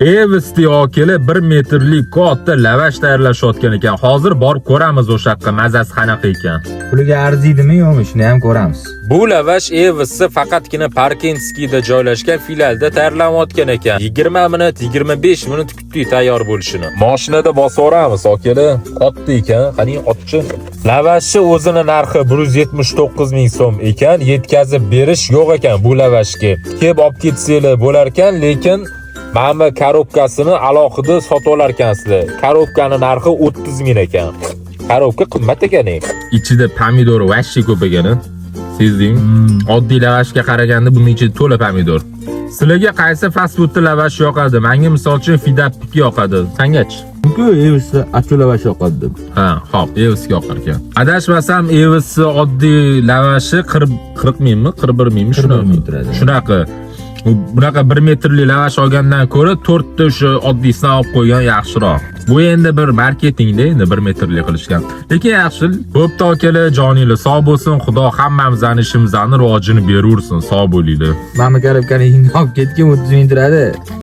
Evs'da okili 1 metrlik katta lavash tayyorlashayotgan ekan. Hozir borib ko'ramiz o'sha yoqqa mazasi qanaqa ekan. Puliga arziydimi yo'qmi, shuni ham ko'ramiz. Bu lavash Evs'da faqatgina Parkinskida joylashgan filialda tayyorlanayotgan ekan. 20 minut, 25 minut kutdik tayyor bo'lishini. Mashinada bosvoramiz okili. Otdi ekan, qani otchi. Lavashni o'zini narxi 179 ming so'm ekan. Yetkazib berish yo'q ekan bu lavashga. Kelib olib ketsanglar bo'lar ekan, lekin mana korobkasini alohida sotib olar ekansizlar. Korobkaning narxi 30 ming ekan. Korobka qimmat ekan. Ichida pomidor vashshi ko'p ekan. Sezdingmi? Oddiy lavashga qaraganda buning ichida to'la pomidor. Sizlarga qaysi fast food lavash yoqadi? Menga misol uchun Fidapik yoqadi. Sangachi? Chunki Evs'da achu lavash yoqadi deb. Ha, xo'p, Evs'ga yoqar ekan. Adashmasam Evs oddiy lavashi 40 mingmi, 41 mingmi turadi. Shunaqa. Bunaqa 1 metrli lavash olgandan ko'ra 4 ta o'sha oddiysini olib qo'ygan yaxshiroq. Bu endi bir marketingda endi 1 metrli qilishgan. Lekin yaxshi. Bo'pti akalar, joninglar sog' bo'lsin. Xudo hammamizning ishimizni rivojini beraversin. Sog' bo'linglar. Mana korobkani olib ketgan 30 ming turadi.